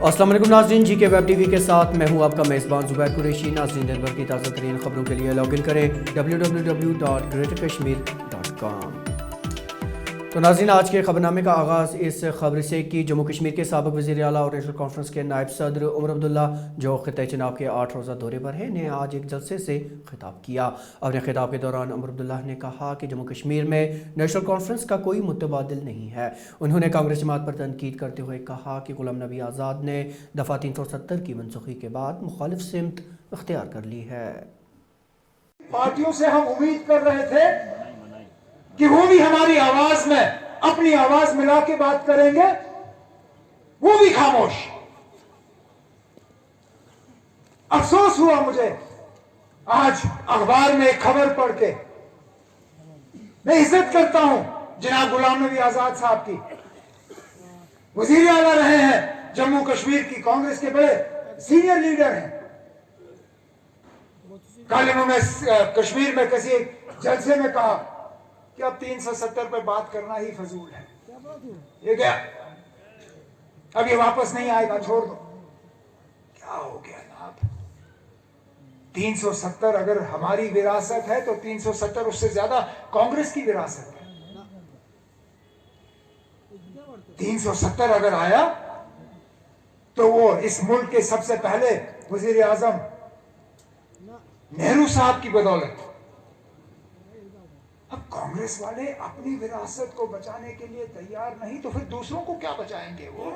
अस्सलाम वालेकुम नाज़रीन, जी के वेब टीवी के साथ मैं हूं आपका मेज़बान ज़ुबैर कुरैशी। नाज़रीन, दिन भर की ताज़ा तरीन खबरों के लिए लॉगिन करें www.greaterkashmir.com। तो नाज़रीन, आज के खबरनामे का आगाज़ इस खबर से कि जम्मू कश्मीर के साबिक़ वज़ीर आला और नेशनल कॉन्फ्रेंस के नायब सदर उमर अब्दुल्ला, जो ख़ित्ते चनाब के 8 रोज़ा दौरे पर हैं, ने आज एक जलसे से खिताब किया। अपने खिताब के दौरान उमर अब्दुल्ला ने कहा कि जम्मू कश्मीर में नेशनल कॉन्फ्रेंस का कोई मुतबादिल नहीं है। उन्होंने कांग्रेस जमात पर तनकीद करते हुए कहा कि गुलाम नबी आज़ाद ने दफ़ा 370 की मनसूखी के बाद मुखालिफ सिमत इख्तियार कर ली है। पार्टियों से हम उम्मीद कर रहे थे कि वो भी हमारी आवाज में अपनी आवाज मिला के बात करेंगे, वो भी खामोश। अफसोस हुआ मुझे आज अखबार में एक खबर पढ़ के। मैं इज्जत करता हूं जनाब गुलाम नबी आजाद साहब की, वजीर आला रहे हैं, जम्मू कश्मीर की कांग्रेस के बड़े सीनियर लीडर हैं। कल इन्होंने कश्मीर में किसी एक जलसे में कहा कि अब 370 पे बात करना ही फजूल है। ये क्या, अब ये वापस नहीं आएगा, छोड़ दो। क्या हो गया जनाब? 370 अगर हमारी विरासत है तो 370 उससे ज्यादा कांग्रेस की विरासत है। 370 अगर आया तो वो इस मुल्क के सबसे पहले वजीर आजम नेहरू साहब की बदौलत। अब कांग्रेस वाले अपनी विरासत को बचाने के लिए तैयार नहीं तो फिर दूसरों को क्या बचाएंगे वो?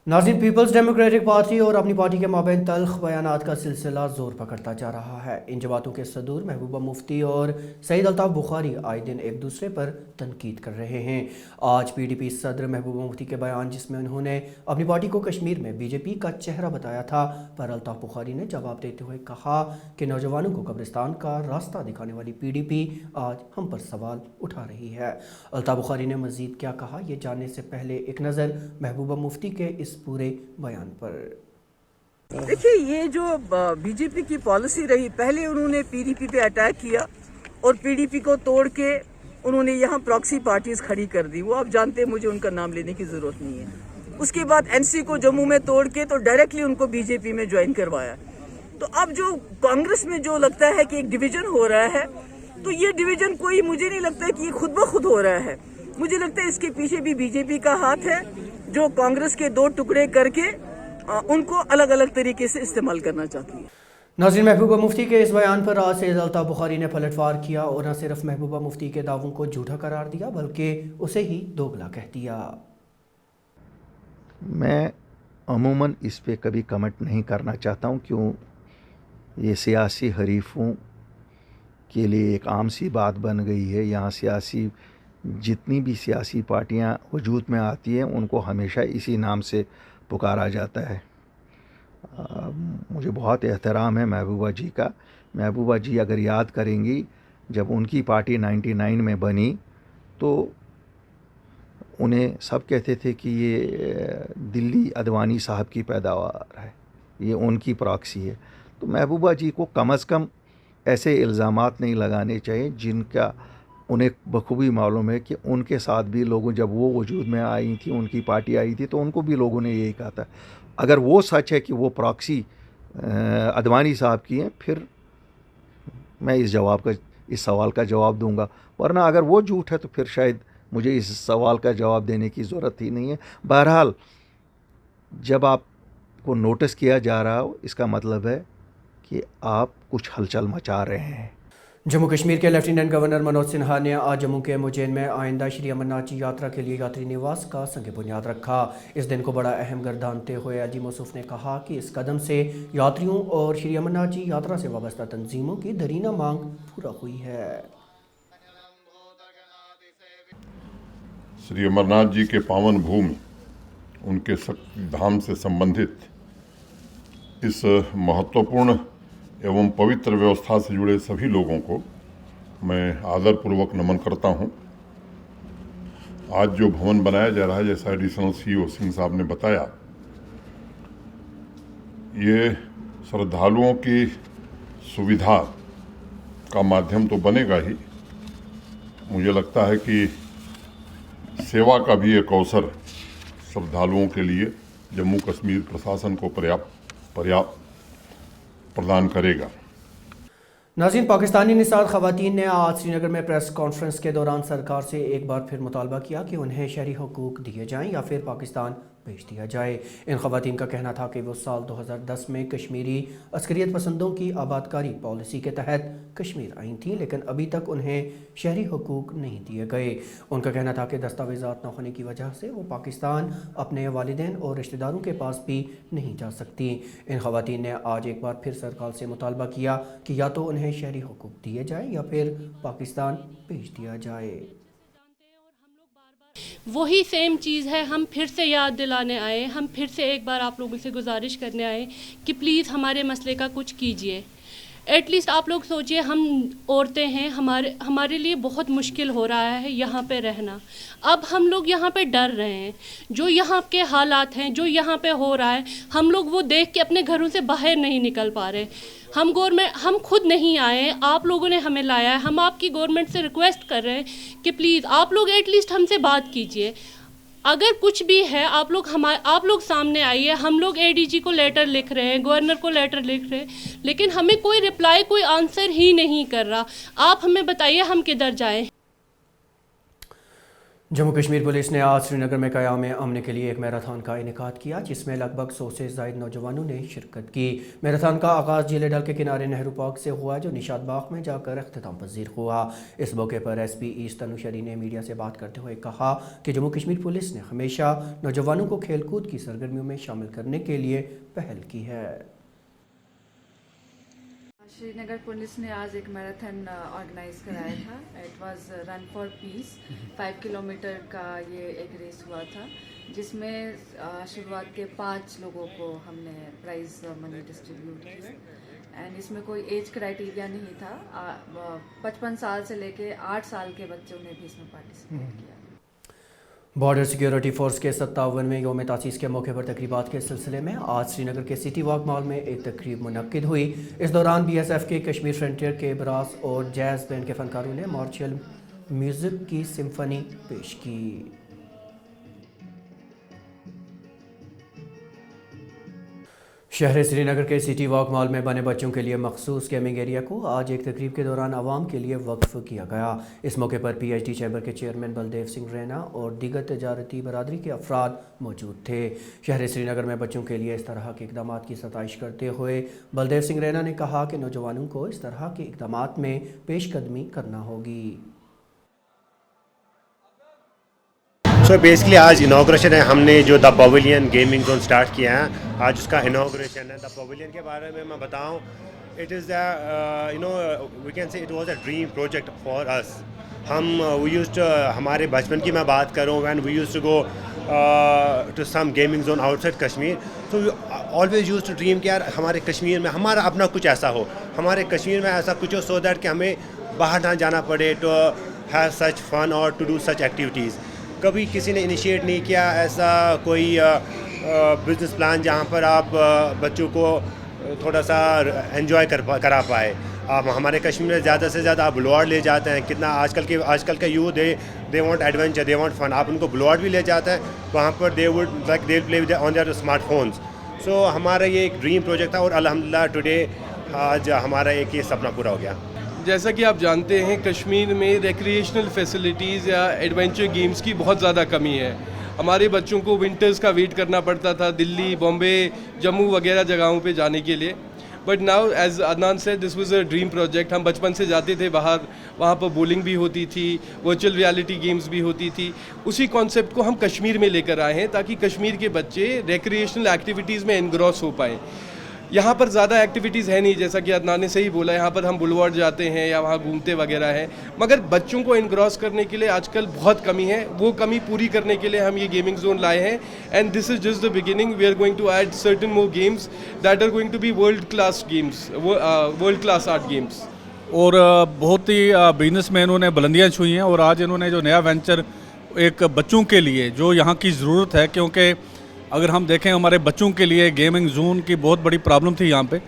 नाज़रीन, पीपल्स डेमोक्रेटिक पार्टी और अपनी पार्टी के माबैन तल्ख बयानात का सिलसिला जोर पकड़ता जा रहा है। इन जमातों के सदूर महबूबा मुफ्ती और सईद अल्ताफ़ बुखारी आए दिन एक दूसरे पर तनकीद कर रहे हैं। आज PDP सदर महबूबा मुफ्ती के बयान, जिसमें उन्होंने अपनी पार्टी को कश्मीर में BJP का चेहरा बताया था, पर अल्ताफ़ बुखारी ने जवाब देते हुए कहा कि नौजवानों को कब्रिस्तान का रास्ता दिखाने वाली PDP आज हम पर सवाल उठा रही है। अल्ताफ़ बुखारी ने मज़ीद क्या कहा, ये जानने से पहले एक नज़र महबूबा मुफ्ती के इस पूरे बयान पर। देखिए, ये जो बीजेपी की पॉलिसी रही, पहले उन्होंने PDP पे अटैक किया और PDP को तोड़ के उन्होंने यहाँ प्रॉक्सी पार्टीज खड़ी कर दी। वो आप जानते हैं, मुझे उनका नाम लेने की जरूरत नहीं है। उसके बाद NC को जम्मू में तोड़ के तो डायरेक्टली उनको BJP में ज्वाइन करवाया। तो अब जो कांग्रेस में जो लगता है कि एक डिवीजन हो रहा है, तो ये डिवीजन कोई, मुझे नहीं लगता है कि ये खुद ब खुद हो रहा है। मुझे लगता है इसके पीछे भी BJP का हाथ है, जो कांग्रेस के दो टुकड़े करके उनको अलग अलग तरीके से इस्तेमाल करना चाहती है। नाज़रीन, महबूबा मुफ्ती के इस बयान पर आज सईद अल्ताफ़ बुखारी ने पलटवार किया और न सिर्फ महबूबा मुफ्ती के दावों को झूठा करार दिया, बल्कि उसे ही दोगला कह दिया। मैं अमूमन इस पे कभी कमेंट नहीं करना चाहता हूँ, क्यों ये सियासी हरीफों के लिए एक आम सी बात बन गई है। यहाँ सियासी जितनी भी सियासी पार्टियां वजूद में आती हैं, उनको हमेशा इसी नाम से पुकारा जाता है। मुझे बहुत एहतराम है महबूबा जी का। महबूबा जी अगर याद करेंगी, जब उनकी पार्टी 99 में बनी तो उन्हें सब कहते थे कि ये दिल्ली अडवाणी साहब की पैदावार है, ये उनकी प्रॉक्सी है। तो महबूबा जी को कम अज़ कम ऐसे इल्ज़ामात नहीं लगाने चाहिए जिनका उन्हें बखूबी मालूम है कि उनके साथ भी लोगों, जब वो वजूद में आई थी, उनकी पार्टी आई थी, तो उनको भी लोगों ने यही कहा था। अगर वो सच है कि वो प्रॉक्सी अडवाणी साहब की हैं, फिर मैं इस सवाल का जवाब दूंगा, वरना अगर वो झूठ है तो फिर शायद मुझे इस सवाल का जवाब देने की ज़रूरत ही नहीं है। बहरहाल, जब आपको नोटिस किया जा रहा हो, इसका मतलब है कि आप कुछ हलचल मचा रहे हैं। जम्मू कश्मीर के लेफ्टिनेंट गवर्नर मनोज सिन्हा ने आज जम्मू के मुजैन में आइंदा श्री अमरनाथ जी यात्रा के लिए यात्री निवास का संग बुनियाद रखा। इस दिन को बड़ा अहम गर्दानते हुए अजी मौसूफ ने कहा कि इस कदम से यात्रियों और श्री अमरनाथ जी यात्रा से वाबस्ता तंजीमों की दरीना मांग पूरा हुई है। श्री अमरनाथ जी के पावन भूमि, उनके धाम से संबंधित इस महत्वपूर्ण एवं पवित्र व्यवस्था से जुड़े सभी लोगों को मैं आदरपूर्वक नमन करता हूं। आज जो भवन बनाया जा रहा है, जैसा एडिशनल CEO सिंह साहब ने बताया, ये श्रद्धालुओं की सुविधा का माध्यम तो बनेगा ही, मुझे लगता है कि सेवा का भी एक अवसर श्रद्धालुओं के लिए जम्मू कश्मीर प्रशासन को पर्याप्त प्रदान करेगा। नाज़रीन, पाकिस्तानी निसार ख़वातीन ने आज श्रीनगर में प्रेस कॉन्फ्रेंस के दौरान सरकार से एक बार फिर मुतालबा किया कि उन्हें शहरी हुकूक दिए जाएं या फिर पाकिस्तान भेज दिया जाए। इन ख़वातीन का कहना था कि वो साल 2010 में कश्मीरी अस्करियत पसंदों की आबादकारी पॉलिसी के तहत कश्मीर आई थी, लेकिन अभी तक उन्हें शहरी हुकूक नहीं दिए गए। उनका कहना था कि दस्तावेज़ात न होने की वजह से वो पाकिस्तान अपने वालिदैन और रिश्तेदारों के पास भी नहीं जा सकती। इन ख़वातीन ने आज एक बार फिर सरकार से मुतालबा किया कि या तो उन्हें शहरी हुकूक दिए जाए या फिर पाकिस्तान भेज दिया जाए। वही सेम चीज़ है, हम फिर से याद दिलाने आए, हम फिर से एक बार आप लोगों से गुजारिश करने आए कि प्लीज़ हमारे मसले का कुछ कीजिए। एटलीस्ट आप लोग सोचिए, हम औरतें हैं, हमारे लिए बहुत मुश्किल हो रहा है यहाँ पे रहना। अब हम लोग यहाँ पे डर रहे हैं, जो यहाँ के हालात हैं, जो यहाँ पे हो रहा है, हम लोग वो देख के अपने घरों से बाहर नहीं निकल पा रहे। हम खुद नहीं आए, आप लोगों ने हमें लाया है। हम आपकी गवर्नमेंट से रिक्वेस्ट कर रहे हैं कि प्लीज़ आप लोग एटलीस्ट हमसे बात कीजिए। अगर कुछ भी है आप लोग सामने आइए। हम लोग एडीजी को लेटर लिख रहे हैं, गवर्नर को लेटर लिख रहे हैं, लेकिन हमें कोई रिप्लाई, कोई आंसर ही नहीं कर रहा। आप हमें बताइए हम किधर जाएं। जम्मू कश्मीर पुलिस ने आज श्रीनगर में क़याम अमन के लिए एक मैराथन का इनेकाद किया, जिसमें लगभग 100 से ज़ायद नौजवानों ने शिरकत की। मैराथन का आगाज़ झीले डल के किनारे नेहरू पार्क से हुआ, जो निशात बाग में जाकर अख्तिताम पजीर हुआ। इस मौके पर SP ईस्ट तनुशरी ने मीडिया से बात करते हुए कहा कि जम्मू कश्मीर पुलिस ने हमेशा नौजवानों को खेलकूद की सरगर्मियों में शामिल करने के लिए पहल की है। श्रीनगर पुलिस ने आज एक मैराथन ऑर्गेनाइज कराया था। It was run for piece. 5 kilometre का ये एक रेस हुआ था, जिसमें शुरुआत के 5 लोगों को हमने प्राइज मनी डिस्ट्रीब्यूट किया। एंड इसमें कोई एज क्राइटेरिया नहीं था। 55 साल से लेके 8 साल के बच्चों ने भी इसमें पार्टिसिपेट किया। बॉर्डर सिक्योरिटी फोर्स के 57वें यौम तासीस के मौके पर तकरीबात के सिलसिले में आज श्रीनगर के सिटी वॉक मॉल में एक तकरीब मुनक्किद हुई। इस दौरान BSF के कश्मीर फ्रंटियर के ब्रास और जैज़ बैंड के फनकारों ने मार्शल म्यूज़िक की सिम्फनी पेश की। शहर श्रीनगर के सिटी वॉक मॉल में बने बच्चों के लिए मखसूस गेमिंग एरिया को आज एक तकरीब के दौरान आवाम के लिए वक्फ किया गया। इस मौके पर PhD चैम्बर के चेयरमैन बलदेव सिंह रैना और दीगर तजारती बरादरी के अफराद मौजूद थे। शहर श्रीनगर में बच्चों के लिए इस तरह के इकदाम की सताइश करते हुए बलदेव सिंह रैना ने कहा कि नौजवानों को इस तरह के इकदाम में पेशकदमी करना होगी। सो बेसिकली आज इनाग्रेशन है, हमने जो the pavilion gaming zone start किया है, आज उसका इनाग्रेशन है। द पवेलियन के बारे में मैं बताऊं, it is we can say it was a dream project for us. We used to, हमारे बचपन की मैं बात करूं, when we used to go to some gaming zone outside Kashmir, so we always used to dream कि यार हमारे कश्मीर में हमारा अपना कुछ ऐसा हो, हमारे कश्मीर में ऐसा कुछ हो, सो दैट कि हमें बाहर ना जाना पड़े टू हैव सच फन और टू डू सच एक्टिविटीज़। कभी किसी ने इनिशिएट नहीं किया ऐसा कोई बिजनेस प्लान जहाँ पर आप बच्चों को थोड़ा सा एंजॉय करा पाए। आप हमारे कश्मीर में ज़्यादा से ज़्यादा आप बुलवाड़ ले जाते हैं, कितना आजकल का youth they want adventure, they want fun. आप उनको बुलवाड़ भी ले जाते हैं, वहाँ पर they play on their smartphones. So हमारा ये एक ड्रीम प्रोजेक्ट था और अल्हम्दुलिल्लाह टुडे आज हमारा एक ये सपना पूरा हो गया। जैसा कि आप जानते हैं, कश्मीर में रिक्रिएशनल फैसिलिटीज़ या एडवेंचर गेम्स की बहुत ज़्यादा कमी है। हमारे बच्चों को विंटर्स का वेट करना पड़ता था दिल्ली, बॉम्बे, जम्मू वगैरह जगहों पे जाने के लिए। But now as Adnan said, this was a dream project. हम बचपन से जाते थे बाहर, वहाँ पर बोलिंग भी होती थी, वर्चुअल रियलिटी गेम्स भी होती थी। उसी कॉन्सेप्ट को हम कश्मीर में लेकर आए हैं ताकि कश्मीर के बच्चे रिक्रिएशनल एक्टिविटीज़ में एनग्रॉस हो पाएँ। यहाँ पर ज़्यादा एक्टिविटीज़ है नहीं, जैसा कि अदनान ने सही बोला, यहाँ पर हम बुलवार्ड जाते हैं या वहाँ घूमते वगैरह हैं, मगर बच्चों को इनग्रॉस करने के लिए आजकल बहुत कमी है। वो कमी पूरी करने के लिए हम ये गेमिंग जोन लाए हैं। And this is just the beginning. We are going to add certain more games that are going to be world class games, world class art games. और बहुत ही बिजनेस में इन्होंने बुलंदियाँ छुई हैं और आज इन्होंने जो नया वेंचर एक बच्चों के लिए जो यहाँ की ज़रूरत है, क्योंकि अगर हम देखें हमारे बच्चों के लिए गेमिंग जोन की बहुत बड़ी प्रॉब्लम थी यहाँ पे,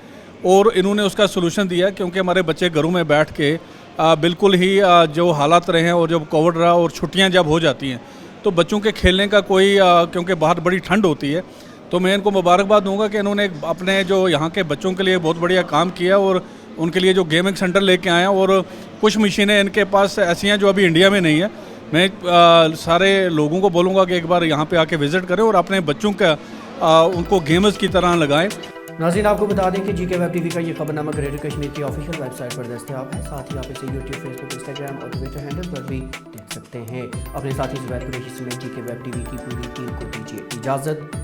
और इन्होंने उसका सोल्यूशन दिया। क्योंकि हमारे बच्चे घरों में बैठ के बिल्कुल ही जो हालात रहे हैं और जब कोविड रहा और छुट्टियाँ जब हो जाती हैं तो बच्चों के खेलने का कोई क्योंकि बाहर बड़ी ठंड होती है तो मैं इनको मुबारकबाद दूंगा कि इन्होंने अपने जो यहाँ के बच्चों के लिए बहुत बढ़िया काम किया और उनके लिए जो गेमिंग सेंटर लेके आए हैं, और कुछ मशीनें इनके पास ऐसी हैं जो अभी इंडिया में नहीं है। मैं सारे लोगों को बोलूँगा कि एक बार यहाँ पे आके विज़िट करें और अपने बच्चों का उनको गेमर्स की तरह लगाएं। नाज़रीन, आपको बता दें कि जीके वेब टीवी का ये खबरनामा ग्रेटर कश्मीर की ऑफिशियल वेबसाइट पर दस्तयाब है। साथ ही आप इसे यूट्यूब, फेसबुक, इंस्टाग्राम और ट्विटर हैंडल पर भी देख सकते हैं। अपने साथी ज़ुबैर कुरैशी समेत जीके वेब टीवी की पूरी टीम को दीजिए इजाज़त।